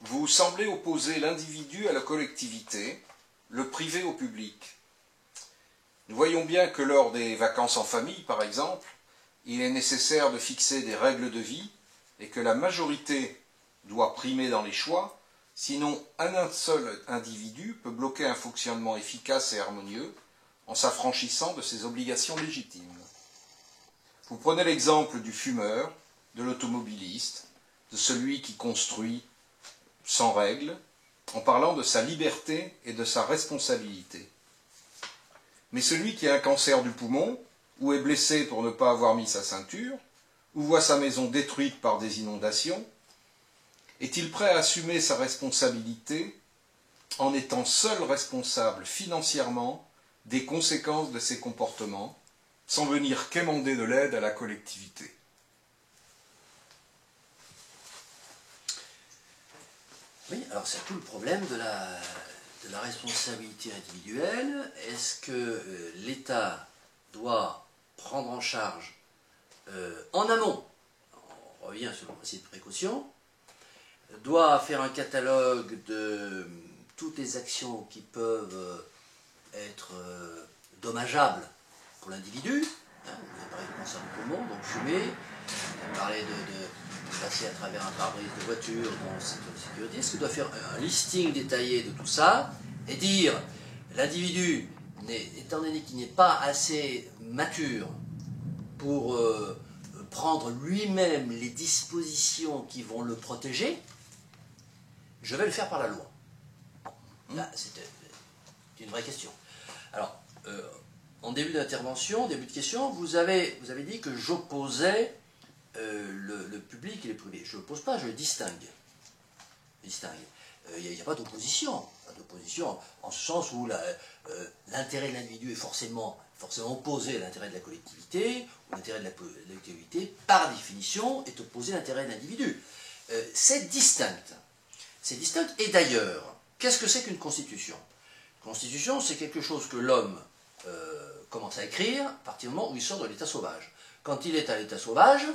vous semblez opposer l'individu à la collectivité, le privé au public. Nous voyons bien que lors des vacances en famille, par exemple, il est nécessaire de fixer des règles de vie et que la majorité doit primer dans les choix, sinon un seul individu peut bloquer un fonctionnement efficace et harmonieux en s'affranchissant de ses obligations légitimes. Vous prenez l'exemple du fumeur, de l'automobiliste, de celui qui construit sans règles, en parlant de sa liberté et de sa responsabilité. Mais celui qui a un cancer du poumon, ou est blessé pour ne pas avoir mis sa ceinture, ou voit sa maison détruite par des inondations, est-il prêt à assumer sa responsabilité en étant seul responsable financièrement des conséquences de ses comportements, sans venir quémander de l'aide à la collectivité? Oui, alors c'est tout le problème de la responsabilité individuelle. Est-ce que l'État doit prendre en charge en amont, on revient sur le principe de précaution, doit faire un catalogue de toutes les actions qui peuvent être dommageables pour l'individu, hein, vous avez parlé du cancer du poumon, donc fumer, parler de passer à travers un pare-brise de voiture dans cette sécurité, est-ce qu'il doit faire un listing détaillé de tout ça et dire l'individu, étant donné qu'il n'est pas assez mature pour prendre lui-même les dispositions qui vont le protéger, je vais le faire par la loi. Là, c'est une vraie question. Alors, en début d'intervention, début de question, vous avez dit que j'opposais le public et le privé. Je ne l'oppose pas, je le distingue. Il n'y a pas d'opposition. En ce sens où l'intérêt de l'individu est forcément opposé à l'intérêt de la collectivité, ou l'intérêt de la collectivité, par définition, est opposé à l'intérêt de l'individu. C'est distinct. C'est distinct. Et d'ailleurs, qu'est-ce que c'est qu'une constitution? Une constitution, c'est quelque chose que l'homme commence à écrire à partir du moment où il sort de l'état sauvage. Quand il est à l'état sauvage,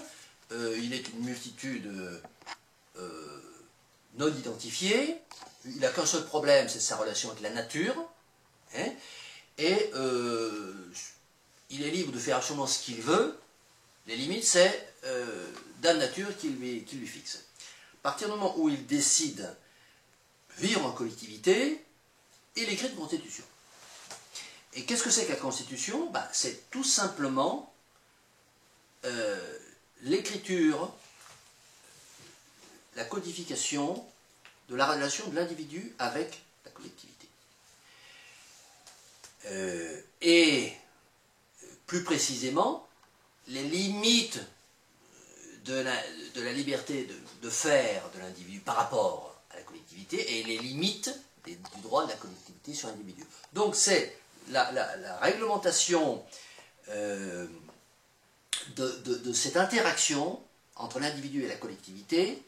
il est une multitude non identifiée, il n'a qu'un seul problème, c'est sa relation avec la nature, hein, et il est libre de faire absolument ce qu'il veut, les limites c'est Dame Nature qui lui fixe. À partir du moment où il décide vivre en collectivité, il écrit une constitution. Et qu'est-ce que c'est que la constitution? C'est tout simplement l'écriture, la codification de la relation de l'individu avec la collectivité. Et plus précisément, les limites de la liberté de faire de l'individu par rapport à la collectivité et les limites du droit de la collectivité sur l'individu. Donc c'est la réglementation de cette interaction entre l'individu et la collectivité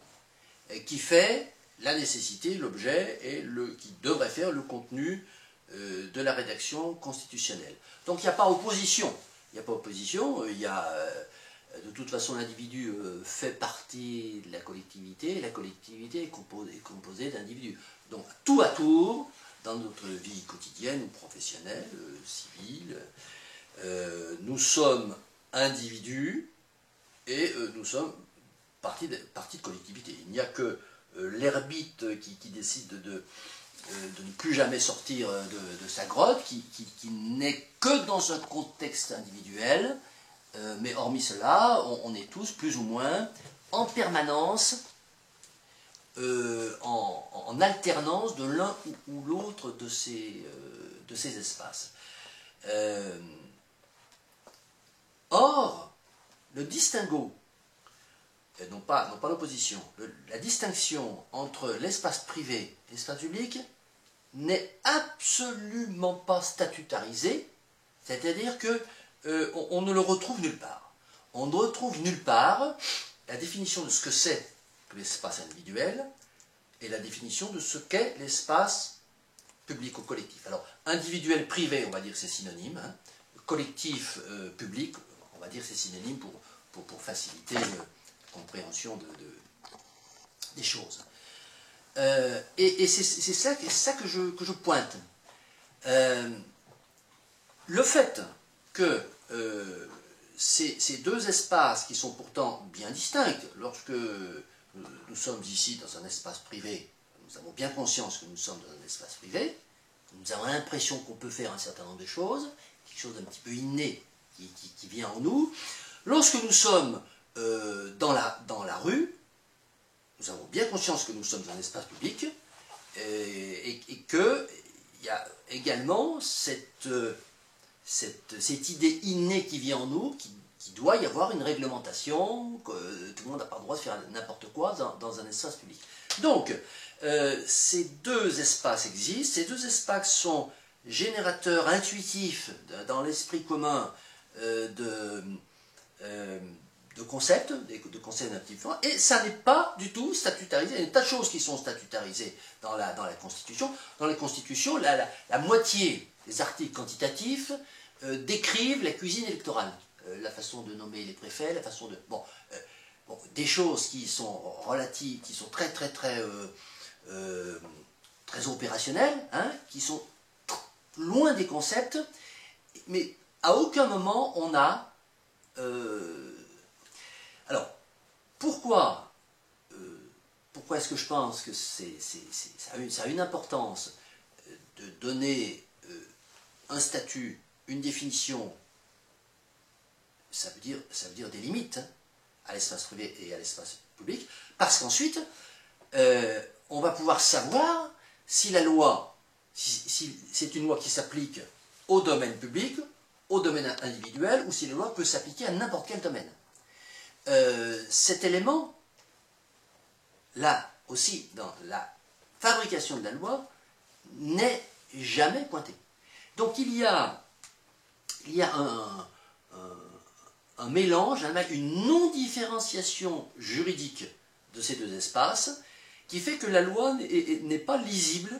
qui fait la nécessité, l'objet et qui devrait faire le contenu de la rédaction constitutionnelle. Donc il n'y a pas opposition. Il n'y a pas opposition, de toute façon l'individu fait partie de la collectivité et la collectivité est composée d'individus. Donc tout à tour, dans notre vie quotidienne ou professionnelle, civile, nous sommes individus et nous sommes partie de collectivité. Il n'y a que l'ermite qui décide de ne plus jamais sortir de sa grotte, qui n'est que dans un contexte individuel, mais hormis cela, on est tous plus ou moins en permanence, en alternance de l'un ou l'autre de ces espaces. Or, le distinguo, non pas l'opposition, la distinction entre l'espace privé et l'espace public n'est absolument pas statutarisée, c'est-à-dire que on ne le retrouve nulle part. On ne retrouve nulle part la définition de ce que c'est que l'espace individuel et la définition de ce qu'est l'espace public ou collectif. Alors, individuel, privé, on va dire c'est synonyme, hein. Collectif, public, on va dire c'est synonyme pour faciliter la compréhension des choses. Et c'est ça que je pointe. Le fait que ces deux espaces qui sont pourtant bien distincts, lorsque nous sommes ici dans un espace privé, nous avons bien conscience que nous sommes dans un espace privé, nous avons l'impression qu'on peut faire un certain nombre de choses, quelque chose d'un petit peu inné qui vient en nous. Lorsque nous sommes dans la rue, nous avons bien conscience que nous sommes dans un espace public et qu'il y a également cette idée innée qui vient en nous, qu'il doit y avoir une réglementation, que tout le monde n'a pas le droit de faire n'importe quoi dans un espace public. Donc, ces deux espaces existent, ces deux espaces sont générateurs intuitifs dans l'esprit commun de concepts, de concepts différents, et ça n'est pas du tout statutarisé. Il y a des tas de choses qui sont statutarisées dans la Constitution. Dans la Constitution, la moitié des articles quantitatifs décrivent la cuisine électorale, la façon de nommer les préfets, la façon de... des choses qui sont relatives, qui sont très opérationnelles, hein, qui sont loin des concepts, mais à aucun moment on a... Alors, pourquoi est-ce que je pense que ça a une importance de donner un statut, une définition, ça veut dire des limites, hein, à l'espace privé et à l'espace public, parce qu'ensuite, on va pouvoir savoir si la loi, si c'est une loi qui s'applique au domaine public, au domaine individuel, ou si la loi peut s'appliquer à n'importe quel domaine. Cet élément, là aussi, dans la fabrication de la loi, n'est jamais pointé. Donc il y a un mélange, une non-différenciation juridique de ces deux espaces, qui fait que la loi n'est pas lisible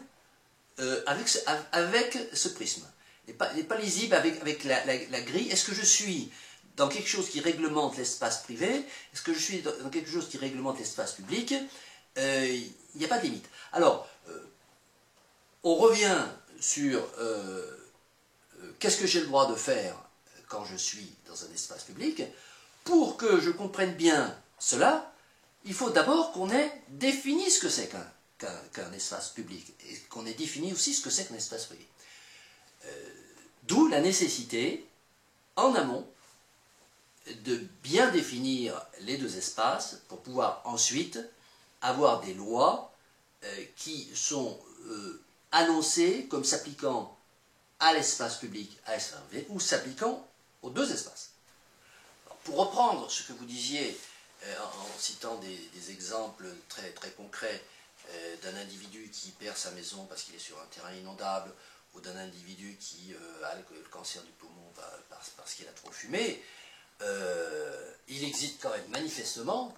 avec ce prisme, n'est pas lisible avec la grille. Est-ce que je suis dans quelque chose qui réglemente l'espace privé? Est-ce que je suis dans quelque chose qui réglemente l'espace public? Il n'y a pas de limite. Alors, on revient sur qu'est-ce que j'ai le droit de faire quand je suis dans un espace public. Pour que je comprenne bien cela, il faut d'abord qu'on ait défini ce que c'est qu'un espace public, et qu'on ait défini aussi ce que c'est qu'un espace privé. D'où la nécessité, en amont, de bien définir les deux espaces pour pouvoir ensuite avoir des lois qui sont annoncées comme s'appliquant à l'espace public, à l'espace privé, ou s'appliquant aux deux espaces. Alors, pour reprendre ce que vous disiez en citant des exemples très concrets d'un individu qui perd sa maison parce qu'il est sur un terrain inondable, ou d'un individu qui a le cancer du poumon parce qu'il a trop fumé, il existe quand même manifestement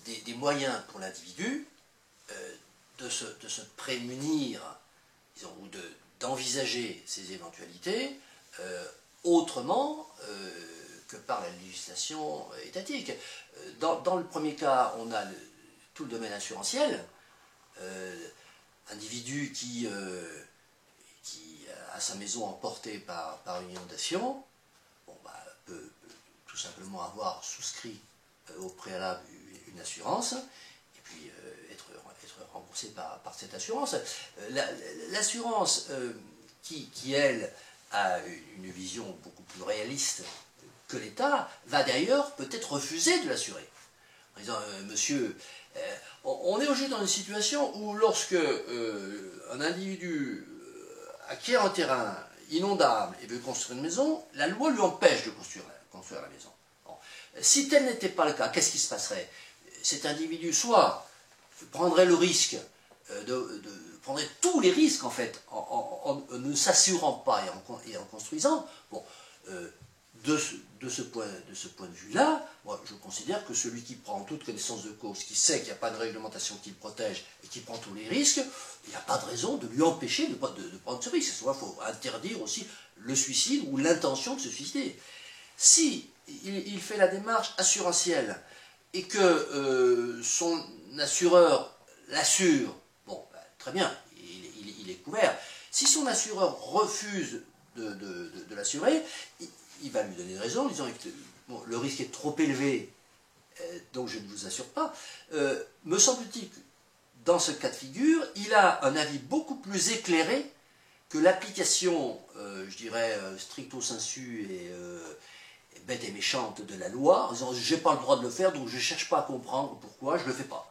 des moyens pour l'individu de se prémunir, disons, ou d'envisager ces éventualités autrement que par la législation étatique. Dans le premier cas, on a tout le domaine assurantiel, individu qui a sa maison emportée par une inondation, peut tout simplement avoir souscrit au préalable une assurance, et puis être remboursé par cette assurance. L'assurance qui, elle, a une vision beaucoup plus réaliste que l'État, va d'ailleurs peut-être refuser de l'assurer. En disant, monsieur, on est aujourd'hui dans une situation où lorsque un individu acquiert un terrain inondable et veut construire une maison, la loi lui empêche de construire la maison. Bon. Si tel n'était pas le cas, qu'est-ce qui se passerait? Cet individu soit prendrait le risque, prendrait tous les risques en fait, en ne s'assurant pas et en construisant. Bon, de ce point de vue-là, moi, je considère que celui qui prend toute connaissance de cause, qui sait qu'il n'y a pas de réglementation qui le protège et qui prend tous les risques, il n'y a pas de raison de lui empêcher de prendre ce risque. Soit il faut interdire aussi le suicide ou l'intention de se suicider. Si il fait la démarche assurantielle et que son assureur l'assure très bien, il est couvert. Si son assureur refuse de l'assurer, il va lui donner une raison en disant que bon, le risque est trop élevé, donc je ne vous assure pas. Me semble-t-il que dans ce cas de figure, il a un avis beaucoup plus éclairé que l'application, je dirais, stricto sensu et bête et méchante de la loi, en disant j'ai pas le droit de le faire, donc je ne cherche pas à comprendre pourquoi, je ne le fais pas.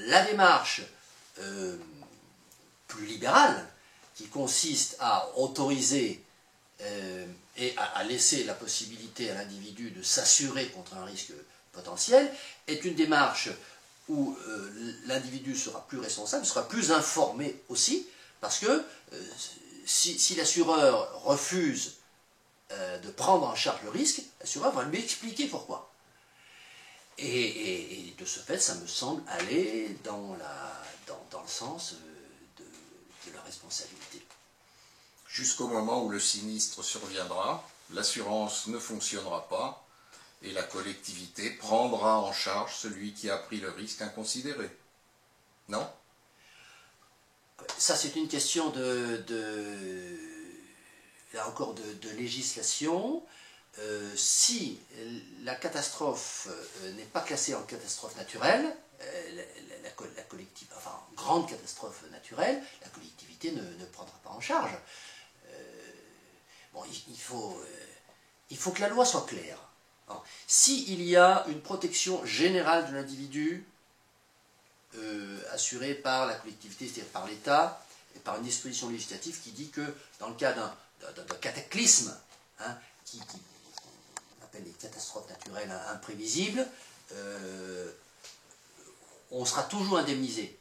La démarche plus libérale, qui consiste à autoriser et à laisser la possibilité à l'individu de s'assurer contre un risque potentiel, est une démarche où l'individu sera plus responsable, sera plus informé aussi, parce que si l'assureur refuse de prendre en charge le risque, l'assureur va lui expliquer pourquoi. Et de ce fait, ça me semble aller dans le sens de la responsabilité. Jusqu'au moment où le sinistre surviendra, l'assurance ne fonctionnera pas et la collectivité prendra en charge celui qui a pris le risque inconsidéré. Non? Ça, c'est une question là encore de législation. Si la catastrophe n'est pas classée en catastrophe naturelle, la collectivité, enfin grande catastrophe naturelle, la collectivité ne prendra pas en charge. Bon, il faut que la loi soit claire. S'il y a une protection générale de l'individu assurée par la collectivité, c'est-à-dire par l'État, et par une disposition législative qui dit que dans le cas d'un cataclysme, hein, qu'on appelle les catastrophes naturelles imprévisibles, on sera toujours indemnisé.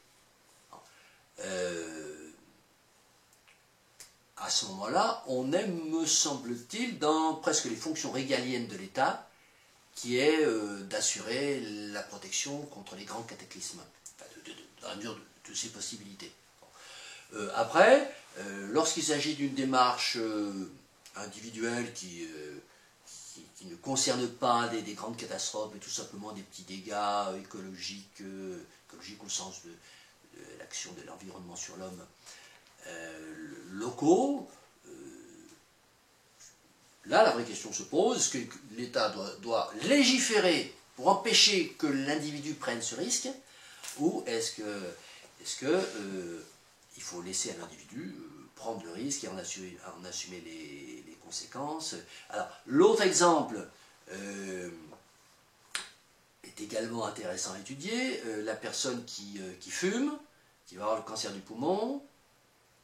À ce moment-là, on est, me semble-t-il, dans presque les fonctions régaliennes de l'État, qui est d'assurer la protection contre les grands cataclysmes, enfin, dans la mesure de ses possibilités. Après, lorsqu'il s'agit d'une démarche individuelle qui ne concerne pas des grandes catastrophes, mais tout simplement des petits dégâts écologiques au sens de l'action de l'environnement sur l'homme, locaux, là la vraie question se pose, est-ce que l'État doit légiférer pour empêcher que l'individu prenne ce risque, ou est-ce que il faut laisser à l'individu prendre le risque et en assumer les conséquences. Alors, l'autre exemple est également intéressant à étudier, la personne qui fume, qui va avoir le cancer du poumon,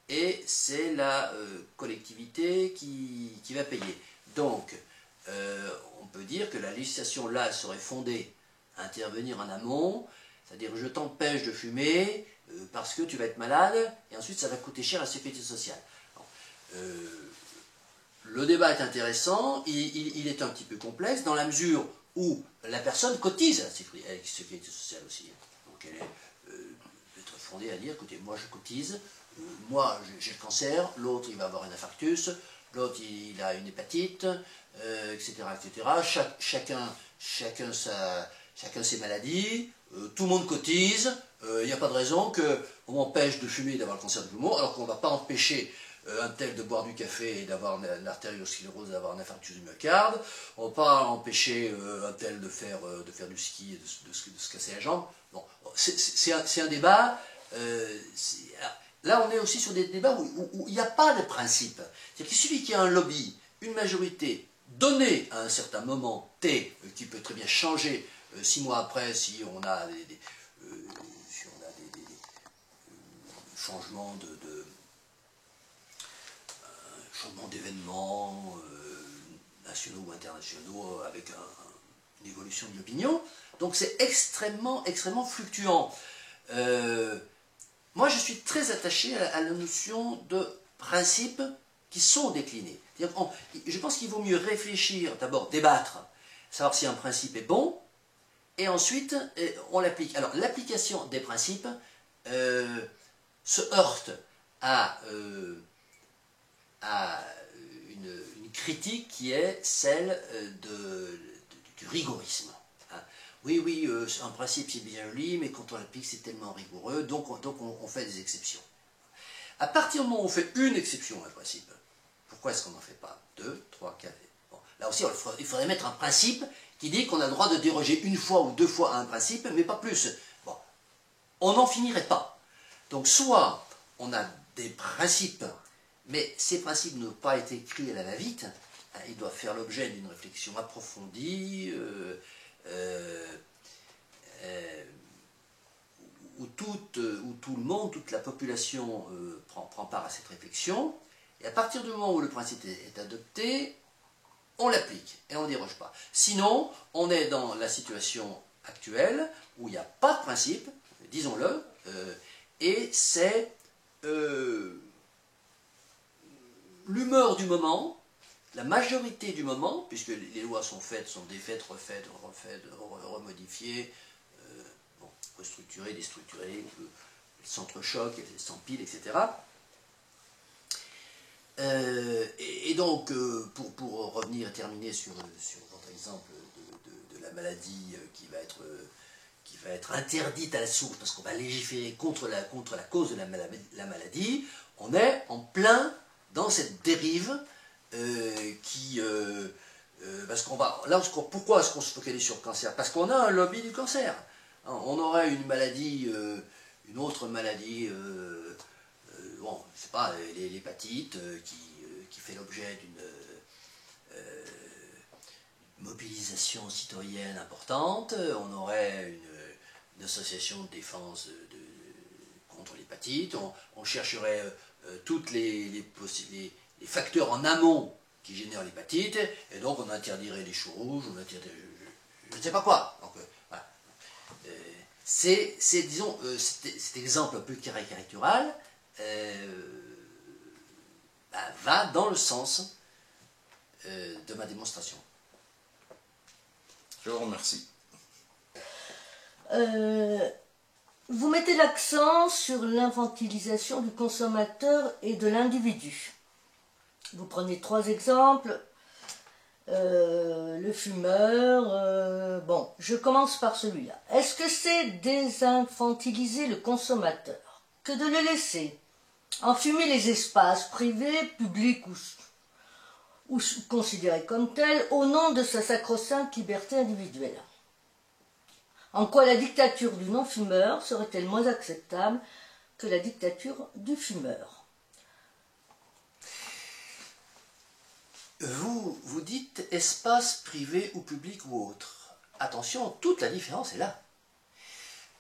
et c'est la collectivité qui va payer. Donc, on peut dire que la législation là serait fondée à intervenir en amont, c'est-à-dire je t'empêche de fumer parce que tu vas être malade, et ensuite ça va coûter cher à la sécurité sociale. Le débat est intéressant, il est un petit peu complexe, dans la mesure où la personne cotise à la sécurité sociale aussi. Donc elle peut être fondée à dire, écoutez, moi je cotise, moi j'ai le cancer, l'autre il va avoir un infarctus, l'autre il a une hépatite, etc. Chacun ses maladies, tout le monde cotise, il n'y a pas de raison qu'on m'empêche de fumer et d'avoir le cancer du poumon, alors qu'on ne va pas empêcher un tel de boire du café et d'avoir une artériosclérose, d'avoir un infarctus du myocarde, on ne va pas empêcher un tel de faire du ski et de se casser la jambe. Bon, c'est un débat. Là, on est aussi sur des débats où il n'y a pas de principe. C'est-à-dire qu'il suffit qu'il y ait un lobby, une majorité donnée à un certain moment T, qui peut très bien changer 6 mois après si on a des changements changements d'événements nationaux ou internationaux avec une évolution de l'opinion. Donc c'est extrêmement, extrêmement fluctuant. Moi, je suis très attaché à la notion de principes qui sont déclinés. Je pense qu'il vaut mieux réfléchir, d'abord débattre, savoir si un principe est bon, et ensuite on l'applique. Alors, l'application des principes se heurte à une critique qui est celle du rigorisme. Hein. oui, oui, un principe c'est bien joli, mais quand on l'applique c'est tellement rigoureux, donc on fait des exceptions. À partir du moment où on fait une exception à un principe, pourquoi est-ce qu'on n'en fait pas 2, 3, 4 bon, là aussi, il faudrait mettre un principe qui dit qu'on a le droit de déroger une fois ou deux fois à un principe, mais pas plus. Bon, on n'en finirait pas. Donc soit on a des principes, mais ces principes n'ont pas été écrits à la va-vite, hein, ils doivent faire l'objet d'une réflexion approfondie, où tout le monde, toute la population prend part à cette réflexion, et à partir du moment où le principe est adopté, on l'applique et on ne déroge pas. Sinon, on est dans la situation actuelle où il n'y a pas de principe, disons-le, et c'est l'humeur du moment, la majorité du moment, puisque les lois sont faites, sont défaites, refaites, remodifiées, restructurées, déstructurées, elles s'entrechoquent, elles s'empilent, etc. Et donc, pour revenir et terminer sur votre exemple de la maladie qui va être interdite à la source, parce qu'on va légiférer contre la cause de la maladie, on est en plein dans cette dérive parce qu'on va... Là, pourquoi est-ce qu'on se focalise sur le cancer? Parce qu'on a un lobby du cancer. On aurait une maladie, une autre maladie... bon, je sais pas, l'hépatite qui fait l'objet d'une mobilisation citoyenne importante. On aurait une association de défense contre l'hépatite. On chercherait toutes les facteurs en amont qui génèrent l'hépatite, et donc on interdirait les choux rouges, on interdirait je ne sais pas quoi. Donc, voilà. Disons, cet exemple un peu caricatural va dans le sens de ma démonstration. Je vous remercie. Vous mettez l'accent sur l'infantilisation du consommateur et de l'individu. Vous prenez 3 exemples. Le fumeur, bon, je commence par celui-là. Est-ce que c'est désinfantiliser le consommateur que de le laisser enfumer les espaces privés, publics ou considérés comme tels au nom de sa sacro-sainte liberté individuelle? En quoi la dictature du non-fumeur serait-elle moins acceptable que la dictature du fumeur? Vous dites espace privé ou public ou autre. Attention, toute la différence est là.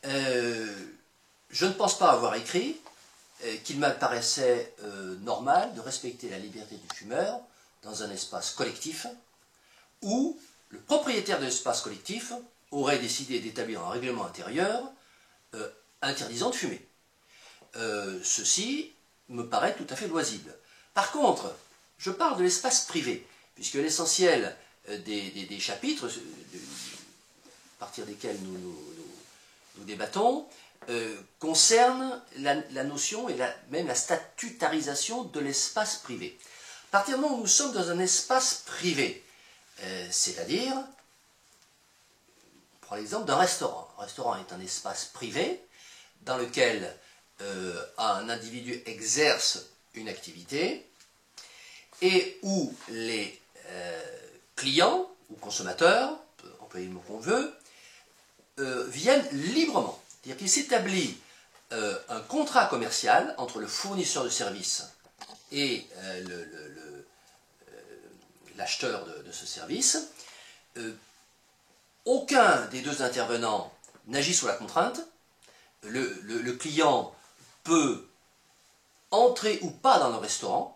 Je ne pense pas avoir écrit qu'il me paraissait normal de respecter la liberté du fumeur dans un espace collectif où le propriétaire de l'espace collectif aurait décidé d'établir un règlement intérieur interdisant de fumer. Ceci me paraît tout à fait loisible. Par contre, je parle de l'espace privé, puisque l'essentiel des chapitres, à partir desquels nous débattons, concerne la notion et même la statutarisation de l'espace privé. À partir du moment où nous sommes dans un espace privé, c'est-à-dire, on prend l'exemple d'un restaurant. Un restaurant est un espace privé dans lequel un individu exerce une activité et où les clients ou consommateurs, on peut employer le mot qu'on veut, viennent librement. C'est-à-dire qu'il s'établit un contrat commercial entre le fournisseur de services et l'acheteur de ce service. Aucun des deux intervenants n'agit sous la contrainte. Le client peut entrer ou pas dans le restaurant.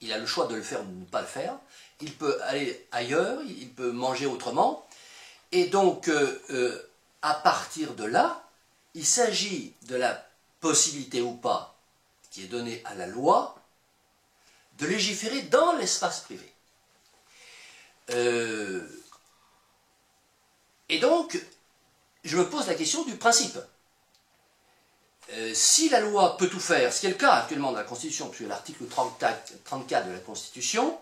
Il a le choix de le faire ou de ne pas le faire. Il peut aller ailleurs, il peut manger autrement. Et donc, à partir de là, il s'agit de la possibilité ou pas, qui est donnée à la loi, de légiférer dans l'espace privé. Et donc, je me pose la question du principe. Si la loi peut tout faire, ce qui est le cas actuellement de la Constitution, puisque l'article 34 de la Constitution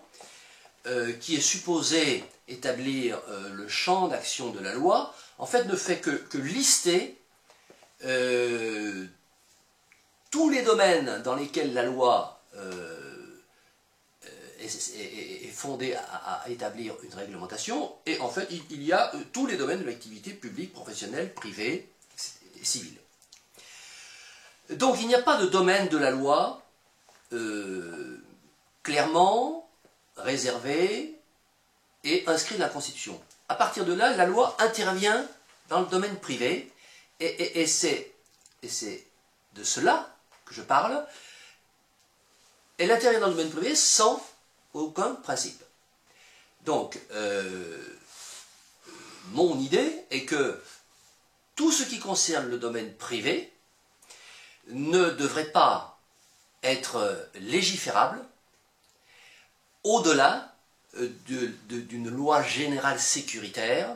qui est supposé établir le champ d'action de la loi, en fait ne fait que lister tous les domaines dans lesquels la loi est fondée à établir une réglementation, et en fait il y a tous les domaines de l'activité publique, professionnelle, privée et civile. Donc il n'y a pas de domaine de la loi clairement réservé et inscrit dans la Constitution. À partir de là, la loi intervient dans le domaine privé, et c'est de cela que je parle. Elle intervient dans le domaine privé sans aucun principe. Donc, mon idée est que tout ce qui concerne le domaine privé ne devrait pas être légiférable au-delà d'une loi générale sécuritaire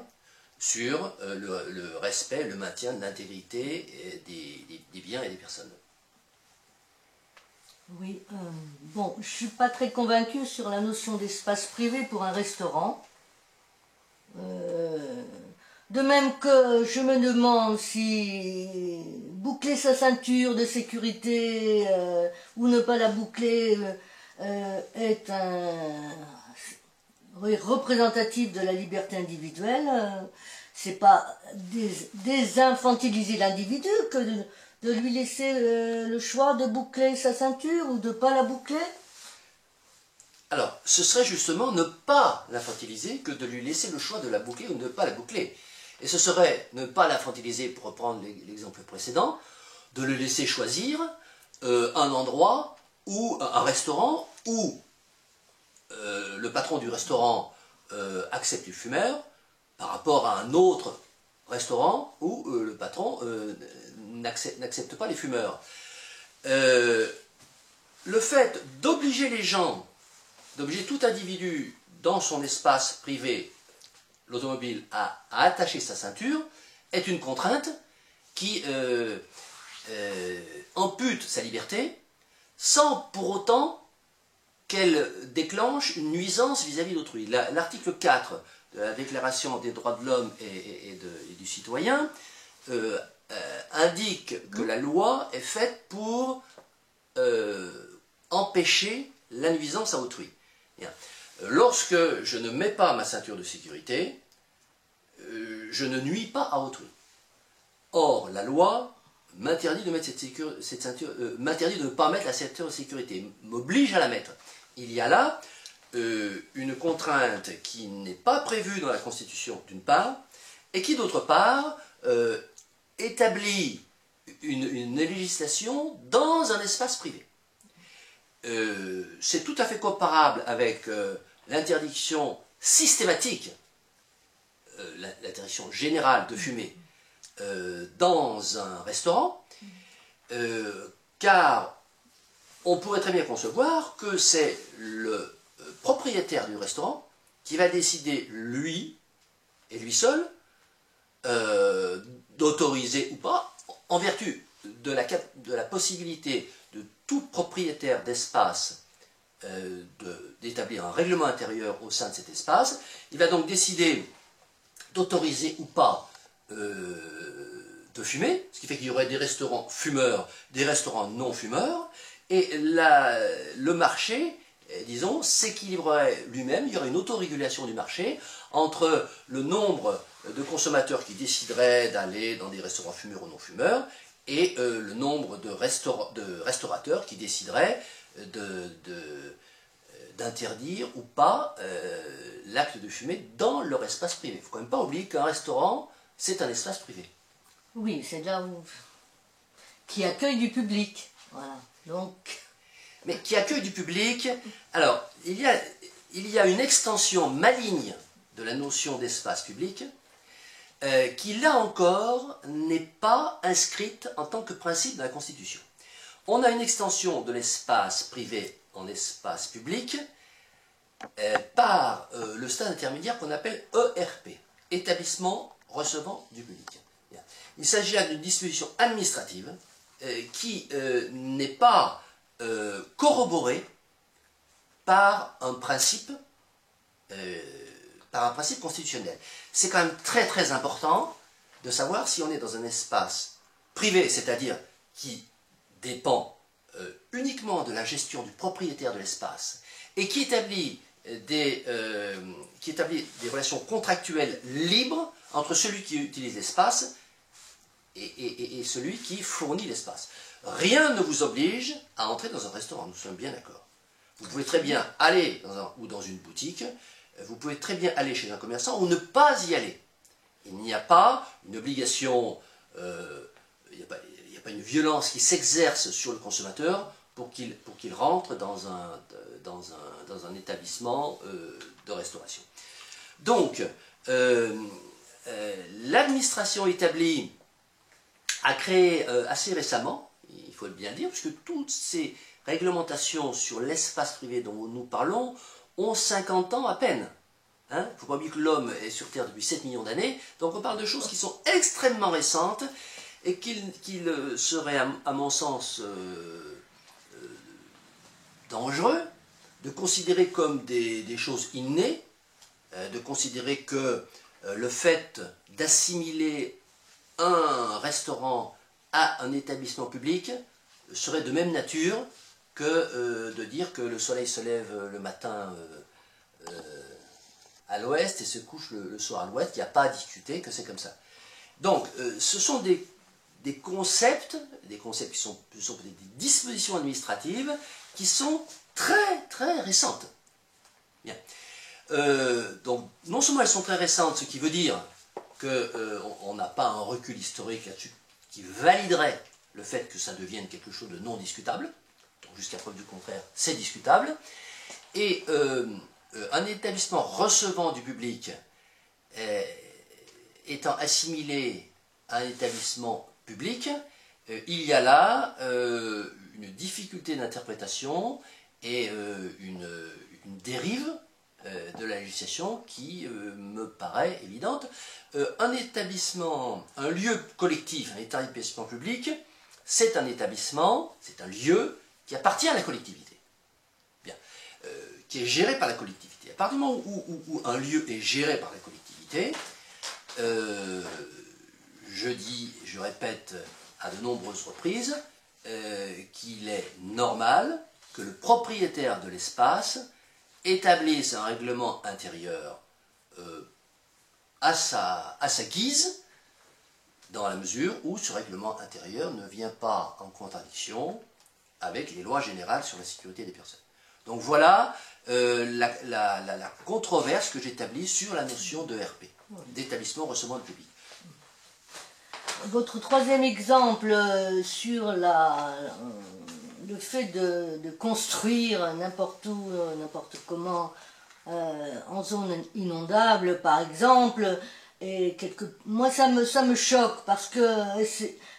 sur le respect, le maintien de l'intégrité des biens et des personnes. Oui, bon, je ne suis pas très convaincue sur la notion d'espace privé pour un restaurant. De même que je me demande si boucler sa ceinture de sécurité ou ne pas la boucler est représentatif de la liberté individuelle. C'est pas désinfantiliser l'individu que de lui laisser le choix de boucler sa ceinture ou de ne pas la boucler. Alors, ce serait justement ne pas l'infantiliser que de lui laisser le choix de la boucler ou de ne pas la boucler. Et ce serait ne pas l'infantiliser, pour reprendre l'exemple précédent, de le laisser choisir un endroit ou un restaurant où le patron du restaurant accepte les fumeurs par rapport à un autre restaurant où le patron n'accepte pas les fumeurs. Le fait d'obliger les gens, d'obliger tout individu dans son espace privé, l'automobile, à attacher sa ceinture, est une contrainte qui ampute sa liberté sans pour autant qu'elle déclenche une nuisance vis-à-vis d'autrui. L'article 4 de la Déclaration des droits de l'homme et du citoyen indique que la loi est faite pour empêcher la nuisance à autrui. Bien. Lorsque je ne mets pas ma ceinture de sécurité, je ne nuis pas à autrui. Or, la loi m'interdit de mettre cette ceinture, m'interdit de ne pas mettre la ceinture de sécurité, m'oblige à la mettre. Il y a là une contrainte qui n'est pas prévue dans la Constitution, d'une part, et qui, d'autre part, établit une législation dans un espace privé. C'est tout à fait comparable avec l'interdiction systématique, l'interdiction générale de fumer dans un restaurant, car on pourrait très bien concevoir que c'est le propriétaire du restaurant qui va décider, lui, et lui seul, d'autoriser ou pas, en vertu de la possibilité de tout propriétaire d'espace d'établir un règlement intérieur au sein de cet espace. Il va donc décider d'autoriser ou pas de fumer, ce qui fait qu'il y aurait des restaurants fumeurs, des restaurants non fumeurs, et le marché, disons, s'équilibrerait lui-même. Il y aurait une autorégulation du marché entre le nombre de consommateurs qui décideraient d'aller dans des restaurants fumeurs ou non fumeurs et le nombre de restaurateurs qui décideraient d'interdire ou pas l'acte de fumer dans leur espace privé. Il ne faut quand même pas oublier qu'un restaurant, c'est un espace privé. Oui, c'est là où... qui accueille du public. Voilà. Donc... Mais qui accueille du public. Alors, il y a une extension maligne de la notion d'espace public qui, là encore, n'est pas inscrite en tant que principe dans la Constitution. On a une extension de l'espace privé en espace public par le stade intermédiaire qu'on appelle ERP, établissement recevant du public. Il s'agit là d'une disposition administrative qui n'est pas corroborée par un principe par un principe constitutionnel. C'est quand même très très important de savoir si on est dans un espace privé, c'est-à-dire qui dépend uniquement de la gestion du propriétaire de l'espace et qui établit des relations contractuelles libres entre celui qui utilise l'espace et celui qui fournit l'espace. Rien ne vous oblige à entrer dans un restaurant, nous sommes bien d'accord. Vous pouvez très bien aller dans une boutique, vous pouvez très bien aller chez un commerçant ou ne pas y aller. Il n'y a pas une obligation, il n'y a pas une violence qui s'exerce sur le consommateur pour qu'il rentre dans un établissement de restauration. Donc, l'administration établie a créé assez récemment, il faut bien le dire, puisque toutes ces réglementations sur l'espace privé dont nous parlons ont 50 ans à peine. Il ne faut pas oublier que l'homme est sur Terre depuis 7 millions d'années, donc on parle de choses qui sont extrêmement récentes et qu'il serait, à mon sens, dangereux de considérer comme des choses innées, de considérer que le fait d'assimiler un restaurant à un établissement public serait de même nature que de dire que le soleil se lève le matin à l'ouest et se couche le soir à l'ouest. Il n'y a pas à discuter que c'est comme ça. Donc, ce sont des concepts qui sont des dispositions administratives qui sont très très récentes. Bien. Donc, non seulement elles sont très récentes, ce qui veut dire qu'on n'a pas un recul historique là-dessus qui validerait le fait que ça devienne quelque chose de non discutable, donc jusqu'à preuve du contraire, c'est discutable, et un établissement recevant du public étant assimilé à un établissement public, il y a là une difficulté d'interprétation et une dérive de la législation qui me paraît évidente. Un établissement, un lieu collectif, un établissement public, c'est un établissement, c'est un lieu qui appartient à la collectivité, bien, qui est géré par la collectivité. À partir du moment où un lieu est géré par la collectivité, je répète à de nombreuses reprises, qu'il est normal que le propriétaire de l'espace établisse un règlement intérieur à sa guise, dans la mesure où ce règlement intérieur ne vient pas en contradiction avec les lois générales sur la sécurité des personnes. Donc voilà la controverse que j'établis sur la notion de RP, d'établissement recevant le public. Votre troisième exemple sur le fait de construire n'importe où, n'importe comment, en zone inondable par exemple, et moi ça me choque parce que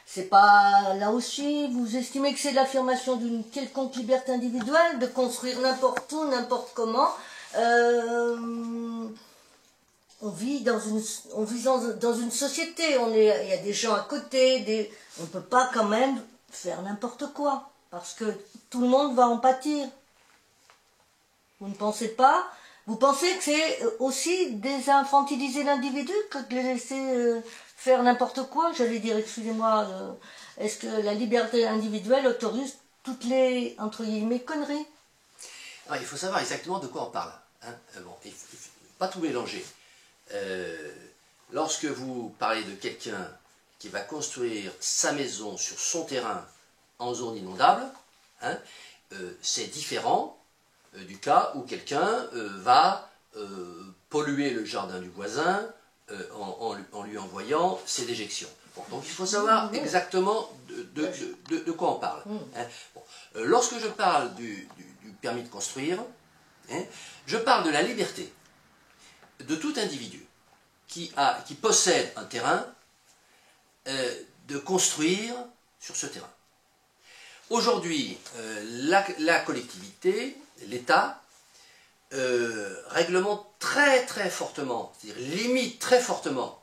c'est pas, là aussi vous estimez que c'est l'affirmation d'une quelconque liberté individuelle de construire n'importe où, n'importe comment. On vit dans une société, il y a des gens à côté, on ne peut pas quand même faire n'importe quoi, parce que tout le monde va en pâtir. Vous ne pensez pas? Vous pensez que c'est aussi désinfantiliser l'individu que de le laisser faire n'importe quoi? J'allais dire, excusez-moi, est-ce que la liberté individuelle autorise toutes les, entre guillemets, conneries? Alors, il faut savoir exactement de quoi on parle. Hein. Bon, il ne faut pas tout mélanger. Lorsque vous parlez de quelqu'un qui va construire sa maison sur son terrain en zone inondable, hein, c'est différent du cas où quelqu'un va polluer le jardin du voisin en lui envoyant ses déjections. Bon, donc il faut savoir exactement de quoi on parle. Hein. Bon, lorsque je parle du permis de construire, hein, je parle de la liberté de tout individu qui possède un terrain de construire sur ce terrain. Aujourd'hui, la collectivité, l'État, réglemente très très fortement, c'est-à-dire limite très fortement,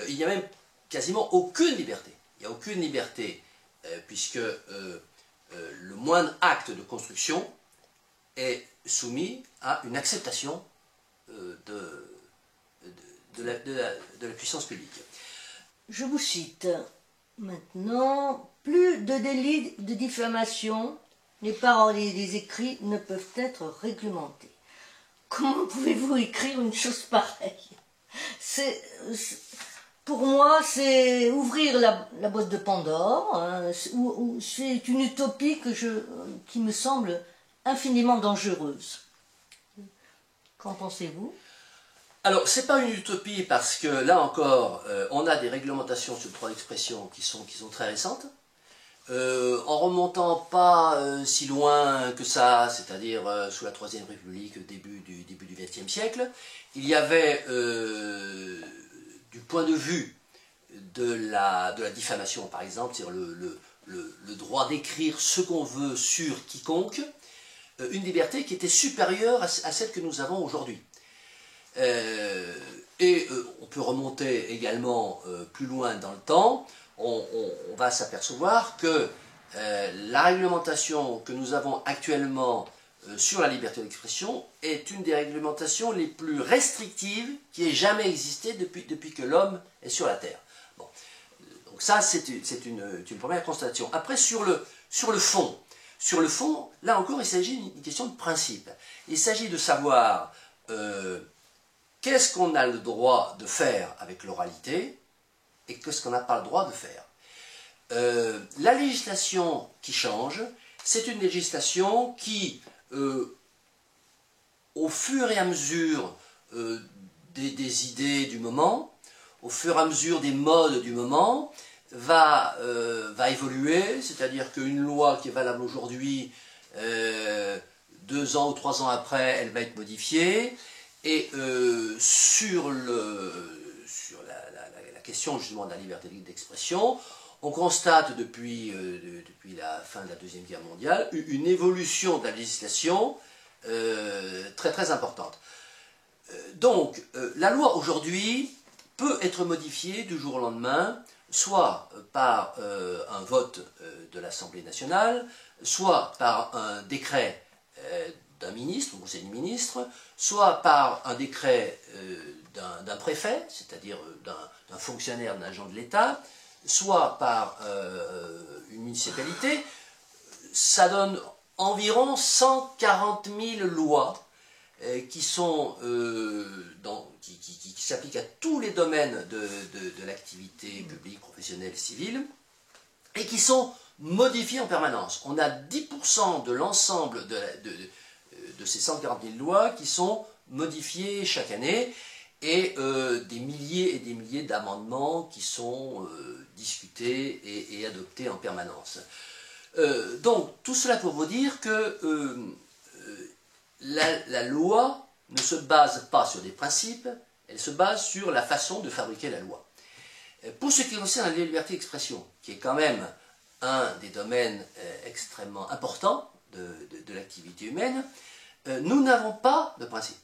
il n'y a même quasiment aucune liberté. Il n'y a aucune liberté puisque le moindre acte de construction est soumis à une acceptation de la puissance publique. Je vous cite maintenant, plus de délits de diffamation, les paroles et les écrits ne peuvent être réglementés. Comment pouvez-vous écrire une chose pareille? Pour moi, c'est ouvrir la boîte de Pandore, hein, c'est une utopie qui me semble infiniment dangereuse. Qu'en pensez-vous? Alors, c'est pas une utopie parce que, là encore, on a des réglementations sur le droit d'expression qui sont très récentes. En remontant pas si loin que ça, c'est-à-dire sous la Troisième République, début du XXe siècle, il y avait, du point de vue de la diffamation, par exemple, c'est-à-dire le droit d'écrire ce qu'on veut sur quiconque, une liberté qui était supérieure à celle que nous avons aujourd'hui. On peut remonter également plus loin dans le temps, on va s'apercevoir que la réglementation que nous avons actuellement sur la liberté d'expression est une des réglementations les plus restrictives qui ait jamais existé depuis que l'homme est sur la Terre. Bon. Donc ça, c'est une première constatation. Après, sur le fond, là encore, il s'agit d'une question de principe. Il s'agit de savoir qu'est-ce qu'on a le droit de faire avec l'oralité et qu'est-ce qu'on n'a pas le droit de faire. La législation qui change, c'est une législation qui, au fur et à mesure des idées du moment, au fur et à mesure des modes du moment, va évoluer, c'est-à-dire qu'une loi qui est valable aujourd'hui, 2 ans ou 3 ans après, elle va être modifiée, et sur la question justement de la liberté d'expression, on constate depuis la fin de la Deuxième Guerre mondiale une évolution de la législation très très importante. Donc la loi aujourd'hui peut être modifiée du jour au lendemain, soit par un vote de l'Assemblée nationale, soit par un décret d'un ministre, au Conseil des ministres, soit par un décret d'un préfet, c'est-à-dire d'un fonctionnaire, d'un agent de l'État, soit par une municipalité. Ça donne environ 140 000 lois qui s'appliquent à tous les domaines de l'activité publique, professionnelle, civile, et qui sont modifiées en permanence. On a 10% de l'ensemble de ces 140 000 lois qui sont modifiées chaque année, et des milliers et des milliers d'amendements qui sont discutés et adoptés en permanence. Donc, tout cela pour vous dire que la loi ne se base pas sur des principes, elle se base sur la façon de fabriquer la loi. Pour ce qui concerne la liberté d'expression, qui est quand même un des domaines extrêmement importants de l'activité humaine, nous n'avons pas de principe.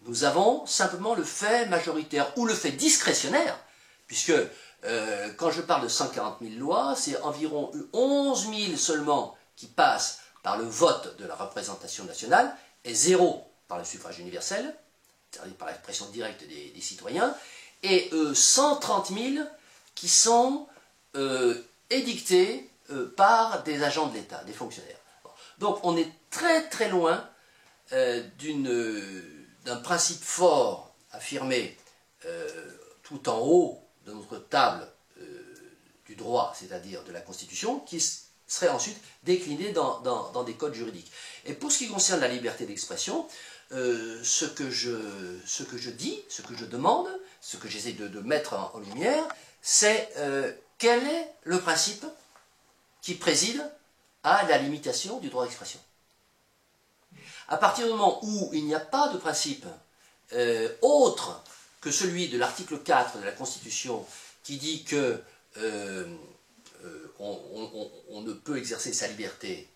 Nous avons simplement le fait majoritaire ou le fait discrétionnaire, puisque quand je parle de 140 000 lois, c'est environ 11 000 seulement qui passent par le vote de la représentation nationale et 0 par le suffrage universel, c'est-à-dire par l'expression directe des citoyens, et 130 000 qui sont édictés par des agents de l'État, des fonctionnaires. Bon. Donc on est très très loin d'un principe fort affirmé tout en haut de notre table du droit, c'est-à-dire de la Constitution, qui serait ensuite décliné dans des codes juridiques. Et pour ce qui concerne la liberté d'expression, ce que je dis, ce que je demande, ce que j'essaie de mettre en lumière, c'est quel est le principe qui préside à la limitation du droit d'expression. À partir du moment où il n'y a pas de principe autre que celui de l'article 4 de la Constitution qui dit que on ne peut exercer sa liberté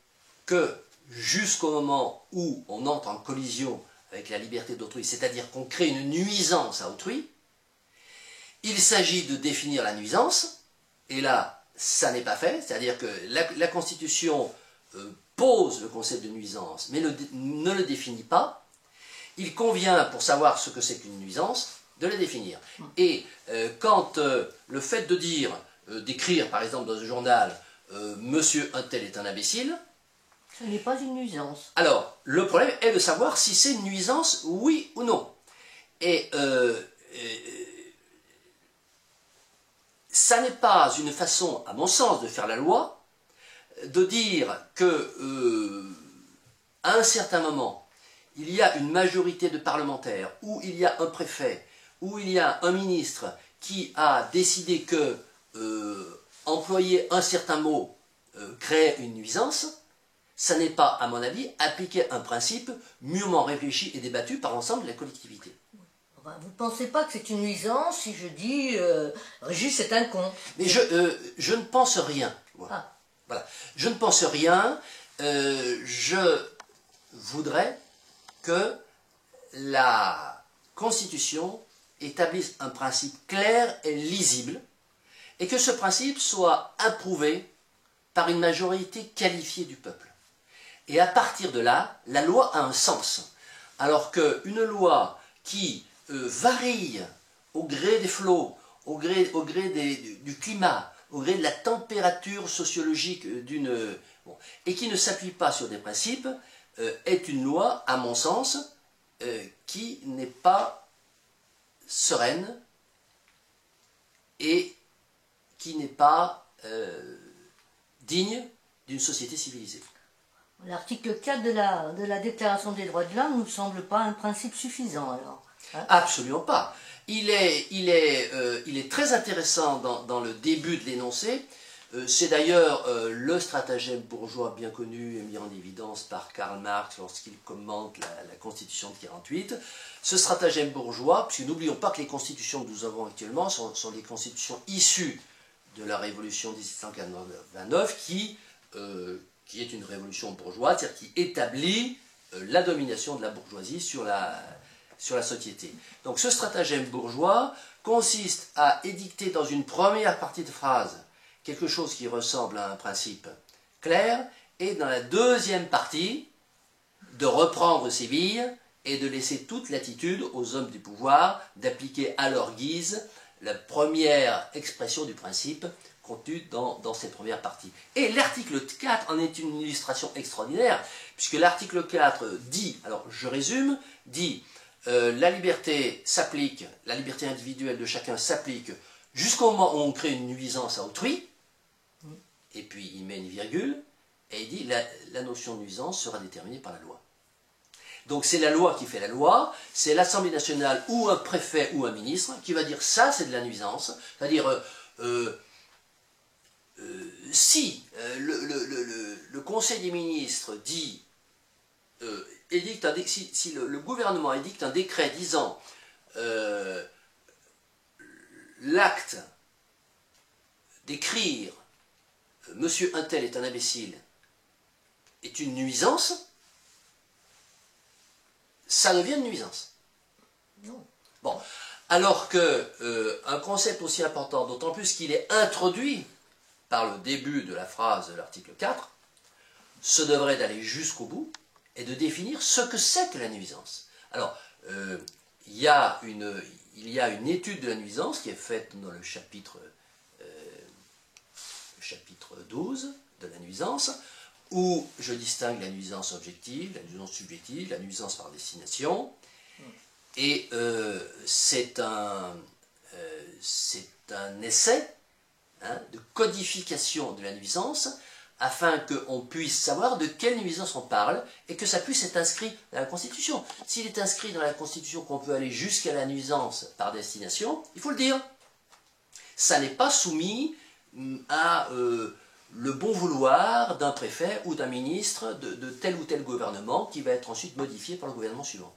que jusqu'au moment où on entre en collision avec la liberté d'autrui, c'est-à-dire qu'on crée une nuisance à autrui, il s'agit de définir la nuisance, et là, ça n'est pas fait, c'est-à-dire que la Constitution pose le concept de nuisance, mais ne le définit pas, il convient, pour savoir ce que c'est qu'une nuisance, de la définir. Et quand le fait de dire, d'écrire par exemple dans un journal, Monsieur un tel est un imbécile, Ce n'est pas une nuisance. alors le problème est de savoir si c'est une nuisance, oui ou non. Et ça n'est pas une façon, à mon sens, de faire la loi, de dire que à un certain moment, il y a une majorité de parlementaires, ou il y a un préfet, ou il y a un ministre qui a décidé que employer un certain mot crée une nuisance. Ça n'est pas, à mon avis, appliquer un principe mûrement réfléchi et débattu par l'ensemble de la collectivité. Enfin, vous ne pensez pas que c'est une nuisance si je dis Régis est un con? Mais je ne pense rien. Ah. Voilà. Je ne pense rien. Je voudrais que la Constitution établisse un principe clair et lisible, et que ce principe soit approuvé par une majorité qualifiée du peuple. Et à partir de là, la loi a un sens. Alors qu'une loi qui varie au gré des flots, au gré du climat, au gré de la température sociologique d'une... Bon, et qui ne s'appuie pas sur des principes, est une loi, à mon sens, qui n'est pas sereine et qui n'est pas digne d'une société civilisée. L'article 4 de la Déclaration des droits de l'homme ne nous semble pas un principe suffisant, alors. Hein? Absolument pas. Il est très intéressant dans le début de l'énoncé. C'est d'ailleurs le stratagème bourgeois bien connu et mis en évidence par Karl Marx lorsqu'il commente la Constitution de 1948. Ce stratagème bourgeois, puisque n'oublions pas que les constitutions que nous avons actuellement sont des constitutions issues de la Révolution de 1789 qui est une révolution bourgeoise, c'est-à-dire qui établit la domination de la bourgeoisie sur la société. Donc ce stratagème bourgeois consiste à édicter dans une première partie de phrase quelque chose qui ressemble à un principe clair, et dans la deuxième partie, de reprendre ses billes et de laisser toute latitude aux hommes du pouvoir d'appliquer à leur guise la première expression du principe contenu dans cette première partie. Et l'article 4 en est une illustration extraordinaire, puisque l'article 4 dit, alors je résume, dit la liberté s'applique, la liberté individuelle de chacun s'applique jusqu'au moment où on crée une nuisance à autrui, et puis il met une virgule, et il dit la notion de nuisance sera déterminée par la loi. Donc c'est la loi qui fait la loi, c'est l'Assemblée nationale ou un préfet ou un ministre qui va dire ça c'est de la nuisance, c'est-à-dire si le Conseil des ministres dit, si le gouvernement édicte un décret disant l'acte d'écrire Monsieur un tel est un imbécile est une nuisance, ça devient une nuisance. Non. Bon, alors que un concept aussi important, d'autant plus qu'il est introduit par le début de la phrase de l'article 4, se devrait d'aller jusqu'au bout et de définir ce que c'est que la nuisance. Alors, il y a une étude de la nuisance qui est faite dans le chapitre 12 de la nuisance, où je distingue la nuisance objective, la nuisance subjective, la nuisance par destination, et c'est un essai de codification de la nuisance, afin qu'on puisse savoir de quelle nuisance on parle, et que ça puisse être inscrit dans la Constitution. S'il est inscrit dans la Constitution qu'on peut aller jusqu'à la nuisance par destination, il faut le dire. Ça n'est pas soumis à le bon vouloir d'un préfet ou d'un ministre de tel ou tel gouvernement qui va être ensuite modifié par le gouvernement suivant.